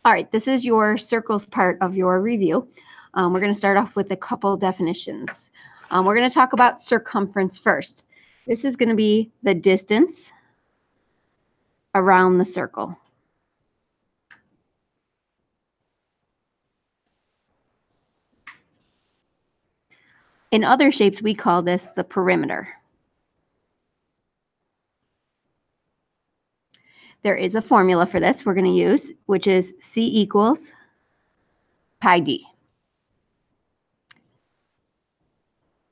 All right, this is your circles part of your review. We're going to start off with a couple definitions. We're going to talk about circumference first. This is going to be the distance around the circle. In other shapes, we call this the perimeter. There is a formula for this we're going to use, which is C equals pi d.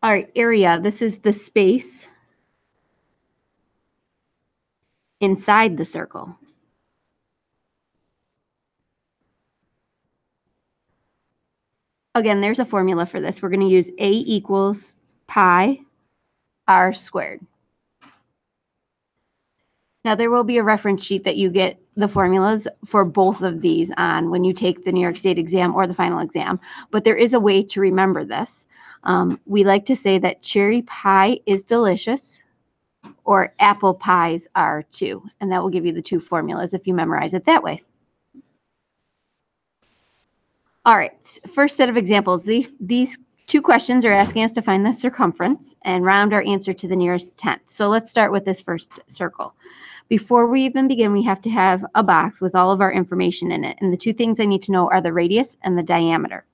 All right, area, this is the space inside the circle. Again, there's a formula for this. We're going to use A equals pi r squared. Now, there will be a reference sheet that you get the formulas for both of these on when you take the New York State exam or the final exam, but there is a way to remember this. We like to say that cherry pie is delicious, or apple pies are too, and that will give you the two formulas if you memorize it that way. All right, first set of examples. These two questions are asking us to find the circumference and round our answer to the nearest tenth. So let's start with this first circle. Before we even begin, we have to have a box with all of our information in it. And the two things I need to know are the radius and the diameter.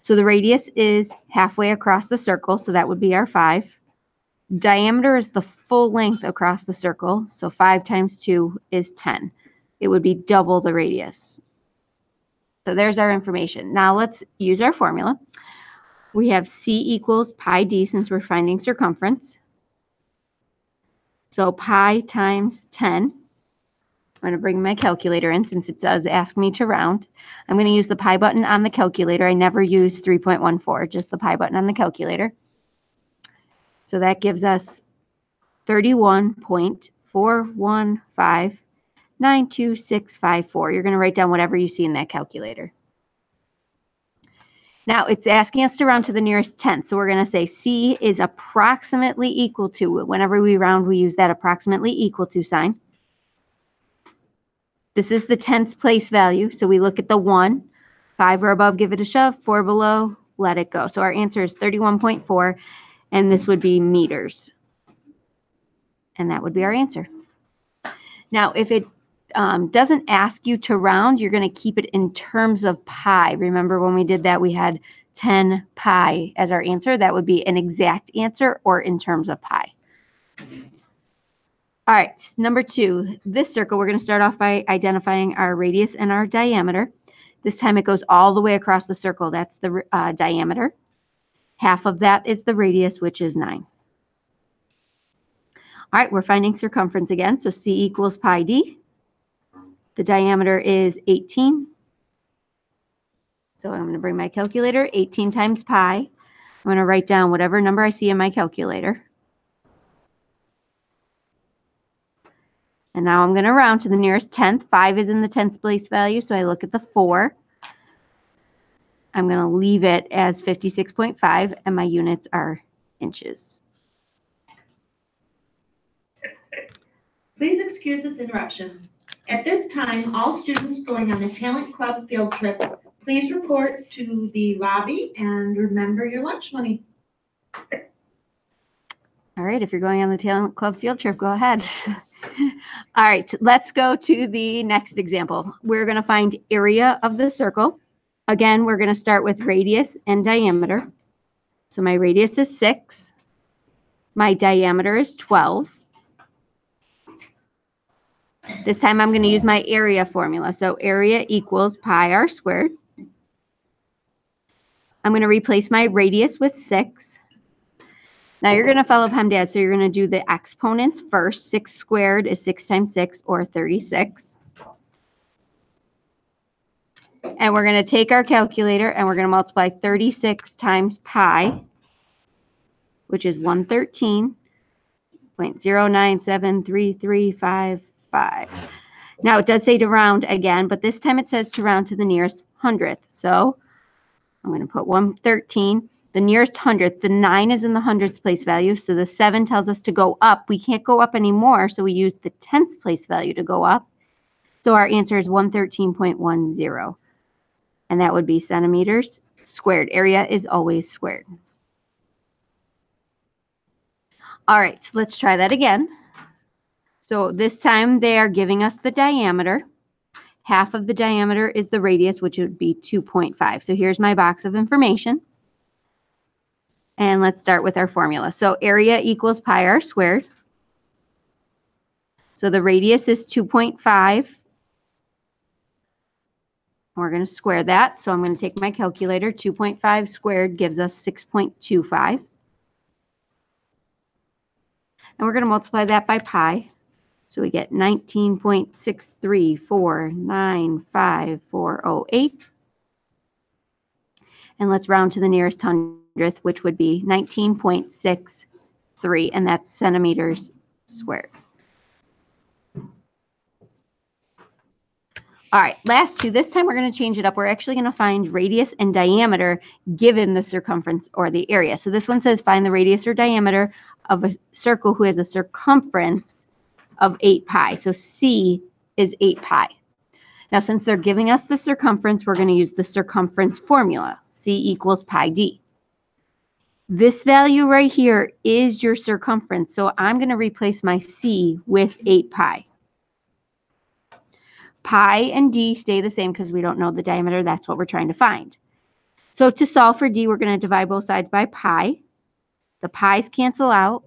So the radius is halfway across the circle, so that would be our 5. Diameter is the full length across the circle, so 5 times 2 is 10. It would be double the radius. So there's our information. Now let's use our formula. We have C equals pi d since we're finding circumference. So pi times 10. I'm going to bring my calculator in since it does ask me to round. I'm going to use the pi button on the calculator. I never use 3.14, just the pi button on the calculator. So that gives us 31.4159264. You're going to write down whatever you see in that calculator. Now it's asking us to round to the nearest tenth. So we're going to say C is approximately equal to, whenever we round, we use that approximately equal to sign. This is the tenths place value. So we look at the 1, 5 or above, give it a shove, 4 below, let it go. So our answer is 31.4, and this would be meters. And that would be our answer. Now, if it doesn't ask you to round, you're going to keep it in terms of pi. Remember when we did that, we had 10 pi as our answer. That would be an exact answer or in terms of pi. All right, number 2, this circle, we're going to start off by identifying our radius and our diameter. This time it goes all the way across the circle. That's the diameter. Half of that is the radius, which is 9. All right, we're finding circumference again. So C equals pi d. The diameter is 18. So I'm going to bring my calculator. 18 times pi. I'm going to write down whatever number I see in my calculator. And now I'm going to round to the nearest tenth. 5 is in the tenths place value, so I look at the 4. I'm going to leave it as 56.5, and my units are inches. Please excuse this interruption. At this time, all students going on the Talent Club field trip, please report to the lobby and remember your lunch money. All right, if you're going on the Talent Club field trip, go ahead. All right, let's go to the next example. We're going to find area of the circle. Again, we're going to start with radius and diameter. So my radius is 6. My diameter is 12. This time I'm going to use my area formula. So area equals pi r squared. I'm going to replace my radius with 6. Now you're going to follow PEMDAS, so you're going to do the exponents first. 6 squared is 6 times 6, or 36. And we're going to take our calculator and we're going to multiply 36 times pi, which is 113.097335. Now it does say to round again, but this time it says to round to the nearest hundredth. So I'm going to put 113. The nearest hundredth, the 9 is in the hundredths place value, so the 7 tells us to go up. We can't go up anymore, so we use the tenths place value to go up. So our answer is 113.10. And that would be centimeters squared. Area is always squared. All right, so let's try that again. So this time they are giving us the diameter. Half of the diameter is the radius, which would be 2.5. So here's my box of information. And let's start with our formula. So area equals pi r squared. So the radius is 2.5. We're going to square that. So I'm going to take my calculator. 2.5 squared gives us 6.25. And we're going to multiply that by pi. So we get 19.6349548. And let's round to the nearest hundredth, which would be 19.63, and that's centimeters squared. All right, last two. This time we're going to change it up. We're actually going to find radius and diameter given the circumference or the area. So this one says find the radius or diameter of a circle who has a circumference of 8 pi. So C is 8 pi. Now, since they're giving us the circumference, we're going to use the circumference formula. C equals pi d. This value right here is your circumference. So I'm going to replace my C with 8 pi. Pi and d stay the same because we don't know the diameter. That's what we're trying to find. So to solve for d, we're going to divide both sides by pi. The pi's cancel out.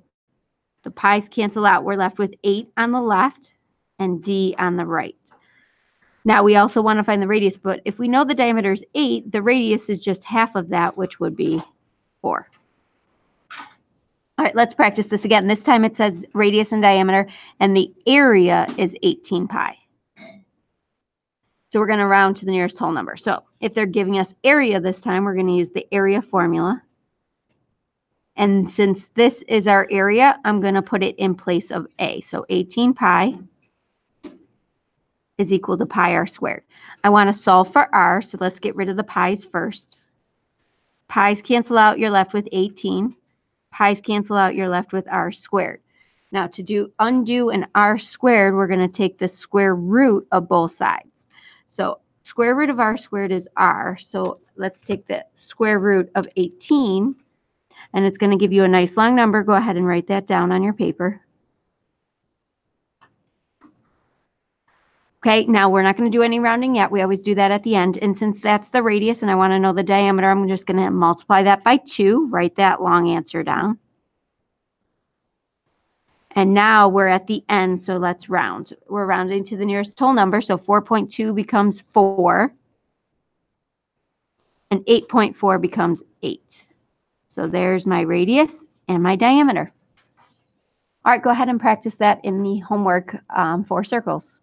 The pi's cancel out. We're left with 8 on the left and d on the right. Now, we also want to find the radius, but if we know the diameter is 8, the radius is just half of that, which would be 4. All right, let's practice this again. This time it says radius and diameter, and the area is 18 pi. So we're going to round to the nearest whole number. So if they're giving us area this time, we're going to use the area formula. And since this is our area, I'm going to put it in place of A. So 18 pi is equal to pi r squared. I want to solve for r, so let's get rid of the pi's first. Pi's cancel out, you're left with 18. Pi's cancel out, you're left with r squared. Now to undo an r squared, we're going to take the square root of both sides. So square root of r squared is r. So let's take the square root of 18, and it's going to give you a nice long number. Go ahead and write that down on your paper. Okay, now we're not going to do any rounding yet. We always do that at the end. And since that's the radius and I want to know the diameter, I'm just going to multiply that by 2, write that long answer down. And now we're at the end, so let's round. We're rounding to the nearest whole number, so 4.2 becomes 4, and 8.4 becomes 8. So there's my radius and my diameter. All right, go ahead and practice that in the homework for circles.